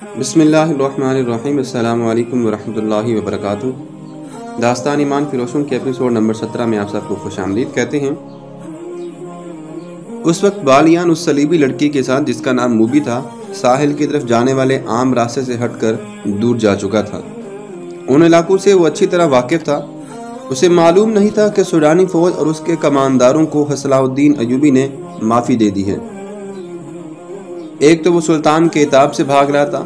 بسم اللہ الرحمن الرحیم۔ السلام علیکم ورحمۃ اللہ وبرکاتہ۔ داستان ایمان فروشوں کے ایپیسوڈ نمبر 17 میں آپ سب کو خوش آمدید کہتے ہیں۔ اس وقت بالیان اس صلیبی لڑکی کے ساتھ جس کا نام موبی تھا ساحل کی طرف جانے والے عام راستے سے ہٹ کر دور جا چکا تھا۔ ان علاقوں سے وہ اچھی طرح واقف تھا۔ اسے معلوم نہیں تھا کہ سوڈانی فوج اور اس کے کمانداروں کو صلاح الدین ایوبی نے معافی دے دی ہے۔ ایک تو وہ سلطان کے عتاب سے بھاگ رہا تھا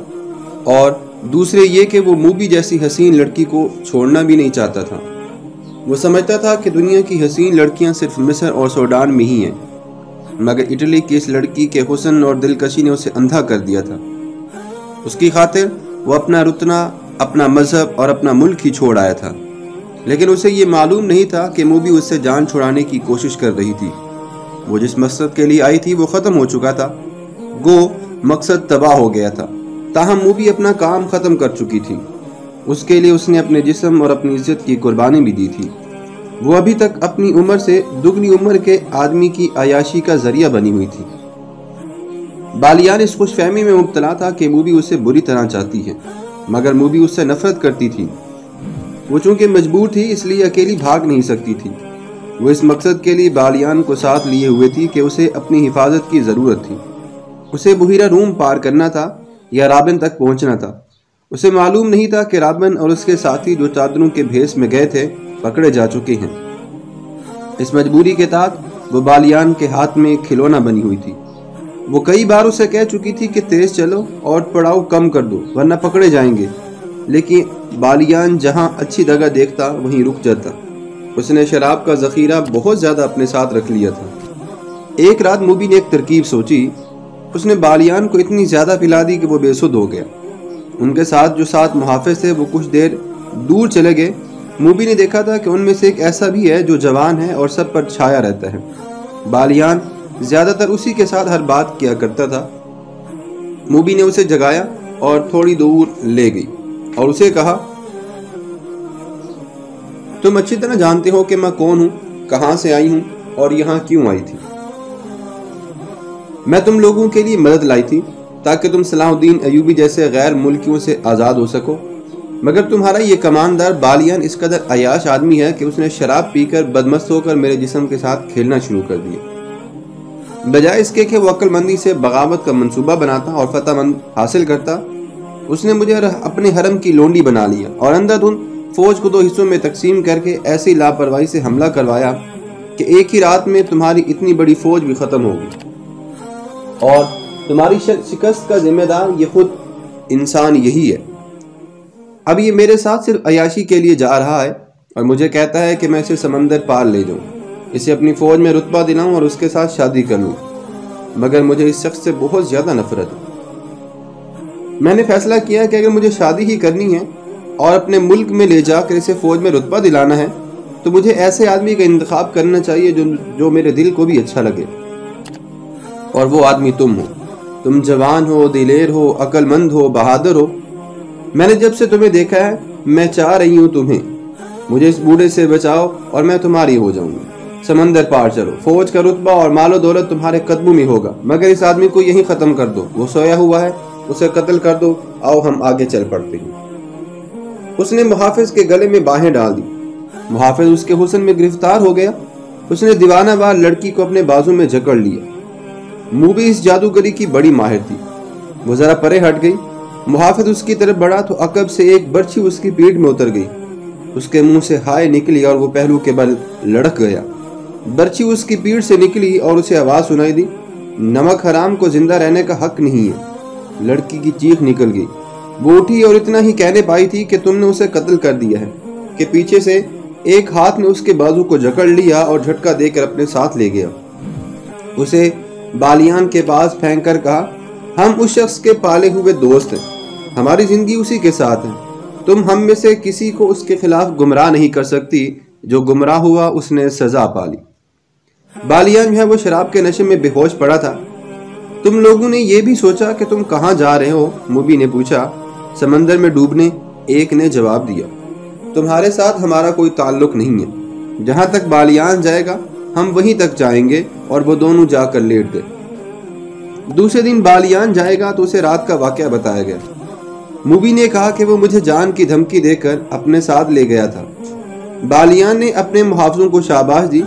اور دوسرے یہ کہ وہ موبی جیسی حسین لڑکی کو چھوڑنا بھی نہیں چاہتا تھا۔ وہ سمجھتا تھا کہ دنیا کی حسین لڑکیاں صرف مصر اور سوڈان میں ہی ہیں، مگر اٹلی کی اس لڑکی کے حسن اور دلکشی نے اسے اندھا کر دیا تھا۔ اس کی خاطر وہ اپنا رتنا، اپنا مذہب اور اپنا ملک ہی چھوڑ آیا تھا، لیکن اسے یہ معلوم نہیں تھا کہ موبی اس سے جان چھڑانے کی کوشش کر رہی تھی۔ وہ جس مقصد کے لیے آئی تھی وہ ختم ہو چکا تھا، گو مقصد تباہ ہو گیا تھا۔ تاہم موبی اپنا کام ختم کر چکی تھی۔ اس کے لیے اس نے اپنے جسم اور اپنی عزت کی قربانی بھی دی تھی۔ وہ ابھی تک اپنی عمر سے دگنی عمر کے آدمی کی عیاشی کا ذریعہ بنی ہوئی تھی۔ بالیان اس خوش فہمی میں مبتلا تھا کہ موبی اسے بری طرح چاہتی ہے، مگر موبی اس سے نفرت کرتی تھی۔ وہ چونکہ مجبور تھی اس لیے اکیلی بھاگ نہیں سکتی تھی۔ وہ اس مقصد کے لیے بالیان کو ساتھ لیے ہوئے تھی کہ اسے اپنی حفاظت کی ضرورت تھی۔ اسے بحیرہ روم پار کرنا تھا یا رابن تک پہنچنا تھا۔ اسے معلوم نہیں تھا کہ رابن اور اس کے ساتھی جو چادروں کے بھیس میں گئے تھے پکڑے جا چکے ہیں۔ اس مجبوری کے تحت وہ بالیان کے ہاتھ میں کھلونا بنی ہوئی تھی۔ وہ کئی بار اسے کہہ چکی تھی کہ تیز چلو اور پڑاؤ کم کر دو ورنہ پکڑے جائیں گے، لیکن بالیان جہاں اچھی جگہ دیکھتا وہیں رک جاتا۔ اس نے شراب کا ذخیرہ بہت زیادہ اپنے ساتھ رکھ لیا تھا۔ ایک رات موبی نے ایک ترکیب سوچی۔ اس نے بالیان کو اتنی زیادہ پلا دی کہ وہ بے سدھ ہو گیا۔ ان کے ساتھ جو 7 محافظ تھے وہ کچھ دیر دور چلے گئے۔ موبی نے دیکھا تھا کہ ان میں سے ایک ایسا بھی ہے جو جوان ہے اور سب پر چھایا رہتا ہے۔ بالیان زیادہ تر اسی کے ساتھ ہر بات کیا کرتا تھا۔ موبی نے اسے جگایا اور تھوڑی دور لے گئی اور اسے کہا، تم اچھی طرح جانتے ہو کہ میں کون ہوں، کہاں سے آئی ہوں اور یہاں کیوں آئی تھی۔ میں تم لوگوں کے لیے مدد لائی تھی تاکہ تم صلاح الدین ایوبی جیسے غیر ملکیوں سے آزاد ہو سکو، مگر تمہارا یہ کماندار بالیان اس قدر عیاش آدمی ہے کہ اس نے شراب پی کر بدمست ہو کر میرے جسم کے ساتھ کھیلنا شروع کر دیا۔ بجائے اس کے کہ وہ عقل مندی سے بغاوت کا منصوبہ بناتا اور فتح مند حاصل کرتا، اس نے مجھے اپنے حرم کی لونڈی بنا لیا اور اندھا دھند فوج کو 2 حصوں میں تقسیم کر کے ایسی لاپرواہی سے حملہ کروایا کہ ایک ہی رات میں تمہاری اتنی بڑی فوج بھی ختم ہوگی، اور تمہاری شکست کا ذمہ دار یہ خود انسان یہی ہے۔ اب یہ میرے ساتھ صرف عیاشی کے لیے جا رہا ہے اور مجھے کہتا ہے کہ میں اسے سمندر پار لے جاؤں، اسے اپنی فوج میں رتبہ دلاؤں اور اس کے ساتھ شادی کر لوں، مگر مجھے اس شخص سے بہت زیادہ نفرت ہے۔ میں نے فیصلہ کیا کہ اگر مجھے شادی ہی کرنی ہے اور اپنے ملک میں لے جا کر اسے فوج میں رتبہ دلانا ہے تو مجھے ایسے آدمی کا انتخاب کرنا چاہیے جو میرے دل کو بھی اچھا لگے، اور وہ آدمی تم ہو۔ تم جوان ہو، دلیر ہو، عقل مند ہو، بہادر ہو۔ میں نے جب سے تمہیں دیکھا ہے میں چاہ رہی ہوں تمہیں، مجھے اس بوڑھے سے بچاؤ اور میں تمہاری ہو جاؤں گی۔ سمندر پار چلو، فوج کا رتبہ اور مال و دولت تمہارے قدموں میں ہوگا، مگر اس آدمی کو یہیں ختم کر دو، وہ سویا ہوا ہے، اسے قتل کر دو۔ آؤ ہم آگے چل پڑتے ہیں۔ اس نے محافظ کے گلے میں باہیں ڈال دی۔ محافظ اس کے حسن میں گرفتار ہو گیا۔ اس نے دیوانہ وار لڑکی کو اپنے بازو میں جکڑ لیا۔ موبی اس جادوگری کی بڑی ماہر تھی۔ وہ ذرا پرے ہٹ گئی۔ محافظ اس کی طرف بڑھا تو عقب سے ایک برچھی اس کی پیٹھ میں اتر گئی۔ اس کے منہ سے ہائے نکلی اور وہ پہلو کے بل لڑک گیا۔ برچھی اس کی پیٹھ سے نکلی اور اسے آواز سنائی دی، نمک حرام کو زندہ رہنے کا حق نہیں ہے۔ لڑکی کی چیخ نکل گئی۔ وہ اٹھی اور اتنا ہی کہنے پائی تھی کہ تم نے اسے قتل کر دیا ہے، کہ پیچھے سے ایک ہاتھ نے اس کے بازو کو جکڑ لیا اور جھٹکا دے کر اپنے ساتھ لے گیا۔ اسے بالیان کے پاس پھینک کر کہا، ہم اس شخص کے پالے ہوئے دوست ہیں، ہماری زندگی اسی کے ساتھ ہے، تم ہم میں سے کسی کو اس کے خلاف گمراہ نہیں کر سکتی، جو گمراہ ہوا اس نے سزا پالی۔ بالیان جو ہے وہ شراب کے نشے میں بے ہوش پڑا تھا۔ تم لوگوں نے یہ بھی سوچا کہ تم کہاں جا رہے ہو؟ موبی نے پوچھا۔ سمندر میں ڈوبنے، ایک نے جواب دیا۔ تمہارے ساتھ ہمارا کوئی تعلق نہیں ہے، جہاں تک بالیان جائے گا ہم وہیں تک جائیں گے، اور وہ دونوں جا کر لیٹ گئے۔ دوسرے دن بالیان جائے گا تو اسے رات کا واقعہ بتایا گیا۔ موبی نے کہا کہ وہ مجھے جان کی دھمکی دے کر اپنے ساتھ لے گیا تھا۔ بالیان نے اپنے محافظوں کو شاباش دی،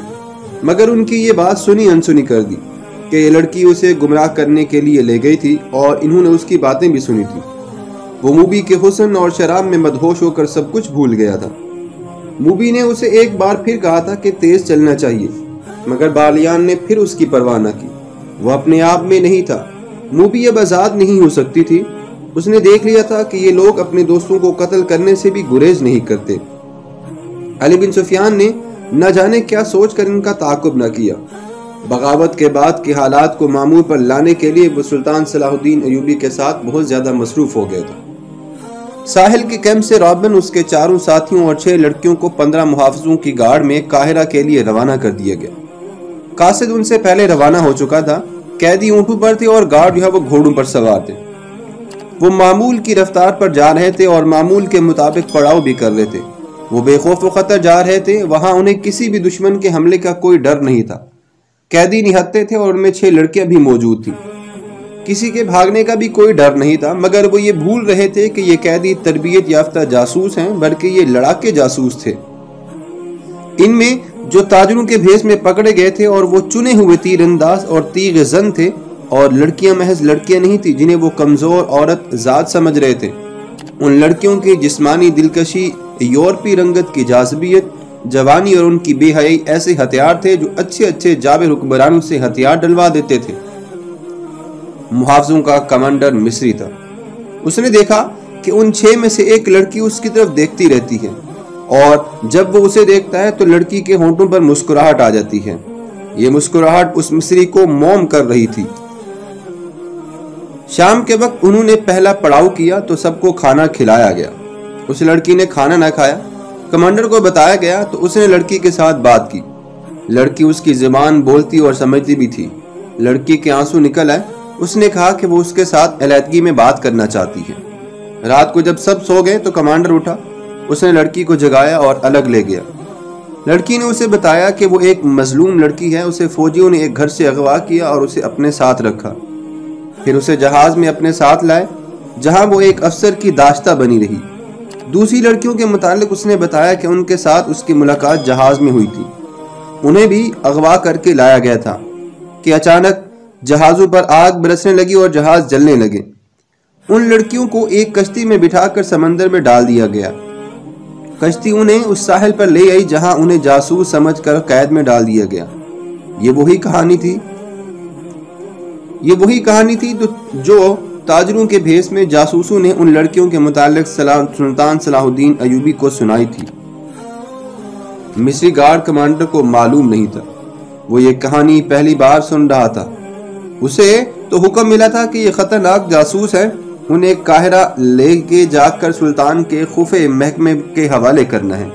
مگر ان کی یہ بات سنی انسنی کر دی کہ یہ لڑکی اسے گمراہ کرنے کے لیے لے گئی تھی اور انہوں نے اس کی باتیں بھی سنی تھی۔ وہ موبی کے حسن اور شراب میں مدہوش ہو کر سب کچھ بھول گیا تھا۔ موبی نے اسے ایک بار پھر کہا تھا کہ تیز چلنا چاہیے، مگر بالیان نے پھر اس کی پرواہ نہ کی۔ وہ اپنے آپ میں نہیں تھا۔ موبی اب آزاد نہیں ہو سکتی تھی۔ اس نے دیکھ لیا تھا کہ یہ لوگ اپنے دوستوں کو قتل کرنے سے بھی گریز نہیں کرتے۔ علی بن سفیان نے نہ جانے کیا سوچ کر ان کا تعاقب نہ کیا۔ بغاوت کے بعد کے حالات کو معمول پر لانے کے لیے وہ سلطان صلاح الدین ایوبی کے ساتھ بہت زیادہ مصروف ہو گیا تھا۔ ساحل کے کیمپ سے رابن اس کے 4 ساتھیوں اور 6 لڑکیوں کو 15 محافظوں کی گارڈ میں قاہرہ کے لیے روانہ کر دیا گیا۔ قاصد ان سے پہلے روانہ ہو چکا تھا۔ قیدی اونٹوں پر تھے اور گارڈ جو ہے وہ گھوڑوں پر سوار تھے۔ وہ معمول کی رفتار پر جا رہے تھے اور معمول کے مطابق پڑاؤ بھی کر رہے تھے۔ وہ بے خوف و خطر جا رہے تھے۔ وہاں انہیں کسی بھی دشمن کے حملے کا کوئی ڈر نہیں تھا۔ قیدی نہتے تھے اور ان میں 6 لڑکیاں بھی موجود تھیں۔ کسی کے بھاگنے کا بھی کوئی ڈر نہیں تھا، مگر وہ یہ بھول رہے تھے کہ یہ قیدی تربیت یافتہ جاسوس ہیں، بلکہ یہ لڑاکے جاسوس تھے۔ ان میں جو تاجروں کے بھیس میں پکڑے گئے تھے اور وہ چنے ہوئے تیر انداز اور تیغ زن تھے، اور لڑکیاں محض لڑکیاں نہیں تھیں جنہیں وہ کمزور عورت ذات سمجھ رہے تھے۔ ان لڑکیوں کی جسمانی دلکشی، یورپی رنگت کی جاذبیت، جوانی اور ان کی بے حیائی ایسے ہتھیار تھے جو اچھے جابر حکمرانوں سے ہتھیار ڈلوا دیتے تھے۔ محافظوں کا کمانڈر مصری تھا۔ اس نے دیکھا کہ ان 6 میں سے ایک لڑکی اس کی طرف دیکھتی رہتی ہے، اور جب وہ اسے دیکھتا ہے تو لڑکی کے ہونٹوں پر مسکراہٹ آ جاتی ہے۔ یہ مسکراہٹ اس مصری کو موم کر رہی تھی۔ شام کے وقت انہوں نے پہلا پڑاؤ کیا تو سب کو کھانا کھلایا گیا۔ اس لڑکی نے کھانا نہ کھایا۔ کمانڈر کو بتایا گیا تو اس نے لڑکی کے ساتھ بات کی۔ لڑکی اس کی زبان بولتی اور سمجھتی بھی تھی۔ لڑکی کے آنسو نکل آئے۔ اس نے کہا کہ وہ اس کے ساتھ علیحدگی میں بات کرنا چاہتی ہے۔ رات کو جب سب سو گئے تو کمانڈر اٹھا۔ اس نے لڑکی کو جگایا اور الگ لے گیا۔ لڑکی نے اسے بتایا کہ وہ ایک مظلوم لڑکی ہے۔ اسے فوجیوں نے ایک گھر سے اغوا کیا اور اسے اپنے ساتھ رکھا۔ پھر اسے جہاز میں اپنے ساتھ لائے، جہاں وہ ایک افسر کی داشتہ بنی رہی۔ دوسری لڑکیوں کے متعلق اس نے بتایا کہ ان کے ساتھ اس کی ملاقات جہاز میں ہوئی تھی۔ انہیں بھی اغوا کر کے لایا گیا تھا کہ اچانک جہازوں پر آگ برسنے لگی اور جہاز جلنے لگے۔ ان لڑکیوں کو ایک کشتی میں بٹھا کر سمندر میں ڈال دیا گیا۔ کشتی انہیں اس ساحل پر لے آئی جہاں انہیں جاسوس سمجھ کر قید میں ڈال دیا گیا۔ یہ وہی کہانی تھی جو تاجروں کے بھیس میں جاسوسوں نے ان لڑکیوں کے متعلق سلطان صلاح الدین ایوبی کو سنائی تھی۔ مصری گارڈ کمانڈر کو معلوم نہیں تھا۔ وہ یہ کہانی پہلی بار سن رہا تھا۔ اسے تو حکم ملا تھا کہ یہ خطرناک جاسوس ہیں، انہیں قاہرہ لے کے جا کر سلطان کے خفیہ محکمے کے حوالے کرنا ہے۔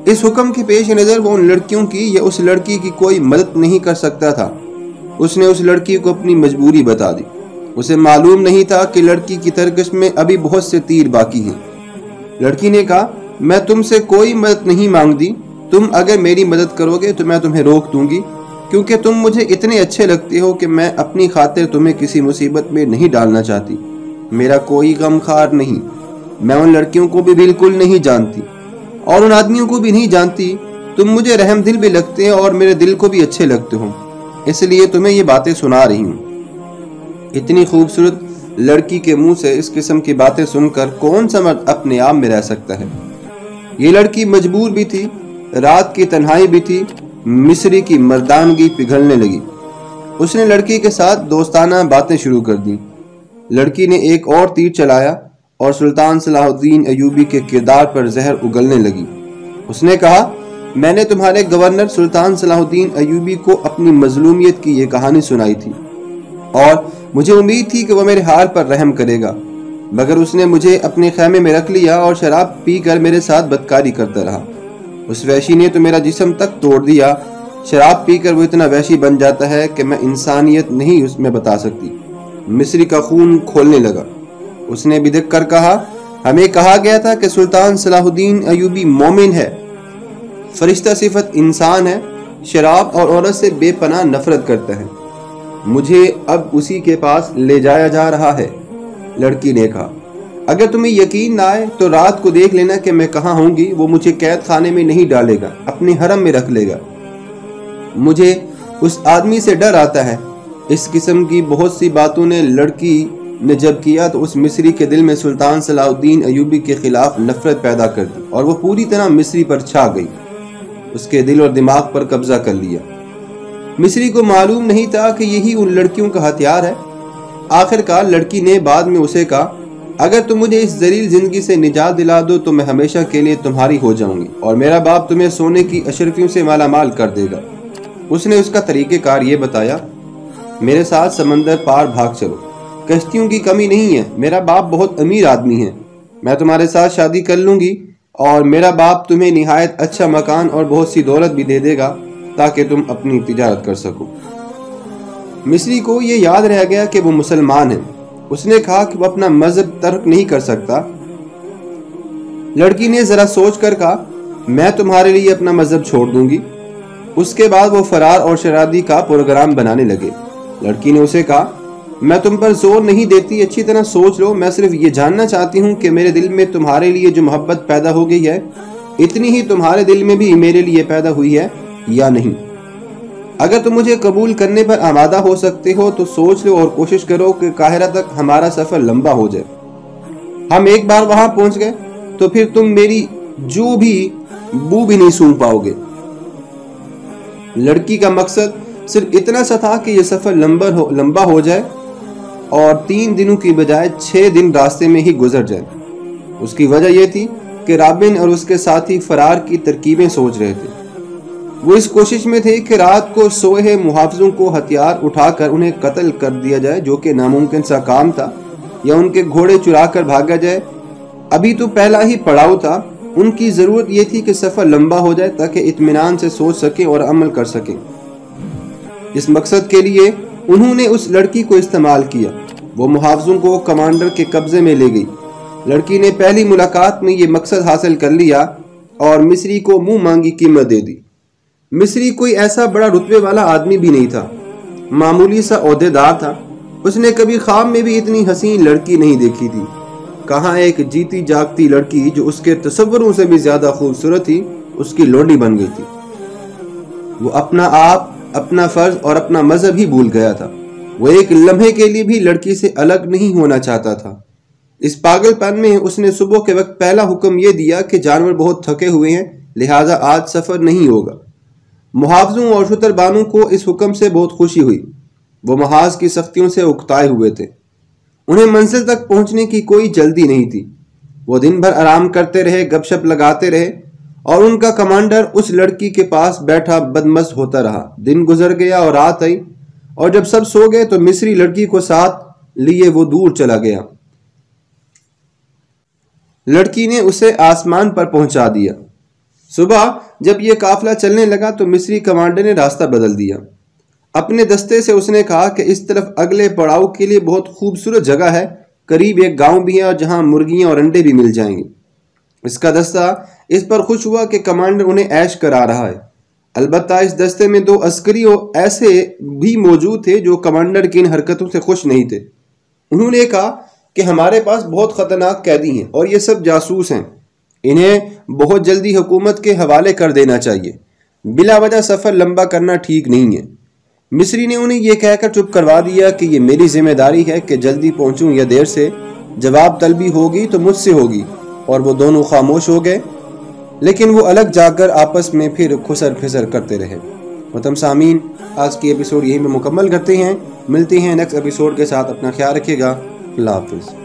اس حکم کے پیش نظر وہ ان لڑکیوں کی یا اس لڑکی کی کوئی مدد نہیں کر سکتا تھا۔ اس نے اس لڑکی کو اپنی مجبوری بتا دی۔ اسے معلوم نہیں تھا کہ لڑکی کی ترکش میں ابھی بہت سے تیر باقی ہیں۔ لڑکی نے کہا، میں تم سے کوئی مدد نہیں مانگتی، تم اگر میری مدد کرو گے تو میں تمہیں روک دوں گی، کیونکہ تم مجھے اتنے اچھے لگتے ہو کہ میں اپنی خاطر تمہیں کسی مصیبت میں نہیں ڈالنا چاہتی۔ میرا کوئی غم خار نہیں۔ میں ان لڑکیوں کو بھی بالکل نہیں جانتی اور ان آدمیوں کو بھی نہیں جانتی۔ تم مجھے رحم دل بھی لگتے ہیں اور میرے دل کو بھی اچھے لگتے ہو، اس لیے تمہیں یہ باتیں سنا رہی ہوں۔ اتنی خوبصورت لڑکی کے منہ سے اس قسم کی باتیں سن کر کون سا مرد اپنے آپ میں رہ سکتا ہے؟ یہ لڑکی مجبور بھی تھی، رات کی تنہائی بھی تھی۔ مصری کی مردانگی پگھلنے لگی۔ اس نے لڑکی کے ساتھ دوستانہ باتیں شروع کر دیں۔ لڑکی نے ایک اور تیر چلایا اور سلطان صلاح الدین ایوبی کے کردار پر زہر اگلنے لگی۔ اس نے کہا، میں نے تمہارے گورنر سلطان صلاح الدین ایوبی کو اپنی مظلومیت کی یہ کہانی سنائی تھی، اور مجھے امید تھی کہ وہ میرے حال پر رحم کرے گا، مگر اس نے مجھے اپنے خیمے میں رکھ لیا اور شراب پی کر میرے ساتھ بدکاری کرتا رہا۔ اس وحشی نے تو میرا جسم تک توڑ دیا۔ شراب پی کر وہ اتنا وحشی بن جاتا ہے کہ میں انسانیت نہیں اس میں بتا سکتی۔ مصری کا خون کھولنے لگا۔ اس نے بدک کر کہا، ہمیں کہا گیا تھا کہ سلطان صلاح الدین ایوبی مومن ہے، فرشتہ صفت انسان ہے، شراب اور عورت سے بے پناہ نفرت کرتا ہے۔ مجھے اب اسی کے پاس لے جایا جا رہا ہے۔ لڑکی نے کہا، اگر تمہیں یقین نہ آئے تو رات کو دیکھ لینا کہ میں کہاں ہوں گی، وہ مجھے قید خانے میں نہیں ڈالے گا، اپنے حرم میں رکھ لے گا۔ مجھے اس آدمی سے ڈر آتا ہے۔ اس قسم کی بہت سی باتوں نے لڑکی نے جب کیا تو اس مصری کے دل میں سلطان صلاح الدین ایوبی کے خلاف نفرت پیدا کر دی اور وہ پوری طرح مصری پر چھا گئی، اس کے دل اور دماغ پر قبضہ کر لیا۔ مصری کو معلوم نہیں تھا کہ یہی ان لڑکیوں کا ہتھیار ہے۔ آخر کار لڑکی نے بعد میں اسے کہا، اگر تم مجھے اس ذلیل زندگی سے نجات دلا دو تو میں ہمیشہ کے لیے تمہاری ہو جاؤں گی اور میرا باپ تمہیں سونے کی اشرفیوں سے مالا مال کر دے گا۔ اس نے اس کا طریقہ کار یہ بتایا، میرے ساتھ سمندر پار بھاگ چلو، کشتیوں کی کمی نہیں ہے، میرا باپ بہت امیر آدمی ہے، میں تمہارے ساتھ شادی کر لوں گی اور میرا باپ تمہیں نہایت اچھا مکان اور بہت سی دولت بھی دے دے گا تاکہ تم اپنی تجارت کر سکو۔ مصری کو یہ یاد رہ گیا کہ وہ مسلمان ہے۔ اس نے کہا کہ وہ اپنا مذہب ترک نہیں کر سکتا۔ لڑکی نے ذرا سوچ کر کہا، میں تمہارے لیے اپنا مذہب چھوڑ دوں گی۔ اس کے بعد وہ فرار اور شرادی کا پروگرام بنانے لگے۔ لڑکی نے اسے کہا، میں تم پر زور نہیں دیتی، اچھی طرح سوچ لو، میں صرف یہ جاننا چاہتی ہوں کہ میرے دل میں تمہارے لیے جو محبت پیدا ہو گئی ہے اتنی ہی تمہارے دل میں بھی میرے لیے پیدا ہوئی ہے یا نہیں۔ اگر تم مجھے قبول کرنے پر آمادہ ہو سکتے ہو تو سوچ لو اور کوشش کرو کہ قاہرہ تک ہمارا سفر لمبا ہو جائے۔ ہم ایک بار وہاں پہنچ گئے تو پھر تم میری جو بھی بو بھی نہیں سونگ پاؤ گے۔ لڑکی کا مقصد صرف اتنا سا تھا کہ یہ سفر لمبا ہو جائے اور 3 دنوں کی بجائے 6 دن راستے میں ہی گزر جائے۔ اس کی وجہ یہ تھی کہ رابن اور اس کے ساتھی فرار کی ترکیبیں سوچ رہے تھے۔ وہ اس کوشش میں تھے کہ رات کو سوئے محافظوں کو ہتھیار اٹھا کر انہیں قتل کر دیا جائے، جو کہ ناممکن سا کام تھا، یا ان کے گھوڑے چرا کر بھاگا جائے۔ ابھی تو پہلا ہی پڑاؤ تھا۔ ان کی ضرورت یہ تھی کہ سفر لمبا ہو جائے تاکہ اطمینان سے سوچ سکیں اور عمل کر سکیں۔ اس مقصد کے لیے انہوں نے اس لڑکی کو استعمال کیا۔ وہ محافظوں کو کمانڈر کے قبضے میں لے گئی۔ لڑکی نے پہلی ملاقات میں یہ مقصد حاصل کر لیا اور مصری کو منہ مانگی قیمت دے دی۔ مصری کوئی ایسا بڑا رتبے والا آدمی بھی نہیں تھا، معمولی سا عہدیدار تھا۔ اس نے کبھی خواب میں بھی اتنی حسین لڑکی نہیں دیکھی تھی۔ کہاں ایک جیتی جاگتی لڑکی جو اس کے تصوروں سے بھی زیادہ خوبصورت تھی اس کی لونڈی بن گئی تھی۔ وہ اپنا آپ، اپنا فرض اور اپنا مذہب ہی بھول گیا تھا۔ وہ ایک لمحے کے لیے بھی لڑکی سے الگ نہیں ہونا چاہتا تھا۔ اس پاگل پن میں اس نے صبح کے وقت پہلا حکم یہ دیا کہ جانور بہت تھکے ہوئے ہیں، لہٰذا آج سفر نہیں ہوگا۔ محافظوں اور شتر بانوں کو اس حکم سے بہت خوشی ہوئی۔ وہ محاذ کی سختیوں سے اکتائے ہوئے تھے۔ انہیں منزل تک پہنچنے کی کوئی جلدی نہیں تھی۔ وہ دن بھر آرام کرتے رہے، گپ شپ لگاتے رہے اور ان کا کمانڈر اس لڑکی کے پاس بیٹھا بدمست ہوتا رہا۔ دن گزر گیا اور رات آئی، اور جب سب سو گئے تو مصری لڑکی کو ساتھ لیے وہ دور چلا گیا۔ لڑکی نے اسے آسمان پر پہنچا دیا۔ صبح جب یہ قافلہ چلنے لگا تو مصری کمانڈر نے راستہ بدل دیا۔ اپنے دستے سے اس نے کہا کہ اس طرف اگلے پڑاؤ کے لیے بہت خوبصورت جگہ ہے، قریب ایک گاؤں بھی ہے اور جہاں مرغیاں اور انڈے بھی مل جائیں گے۔ اس کا دستہ اس پر خوش ہوا کہ کمانڈر انہیں عیش کرا رہا ہے۔ البتہ اس دستے میں 2 عسکری ایسے بھی موجود تھے جو کمانڈر کی ان حرکتوں سے خوش نہیں تھے۔ انہوں نے کہا کہ ہمارے پاس بہت خطرناک قیدی ہیں اور یہ سب جاسوس ہیں، انہیں بہت جلدی حکومت کے حوالے کر دینا چاہیے۔ بلا وجہ سفر لمبا کرنا ٹھیک نہیں ہے۔ مصری نے انہیں یہ کہہ کر چپ کروا دیا کہ یہ میری ذمہ داری ہے کہ جلدی پہنچوں یا دیر سے، جواب طلبی ہوگی تو مجھ سے ہوگی، اور وہ دونوں خاموش ہو گئے۔ لیکن وہ الگ جا کر آپس میں پھر خسر پھسر کرتے رہے۔ محترم سامعین، آج کی ایپیسوڈ یہیں پہ مکمل کرتے ہیں۔ ملتے ہیں نیکسٹ ایپیسوڈ کے ساتھ۔ اپنا خیال رکھیے گا۔ اللہ حافظ۔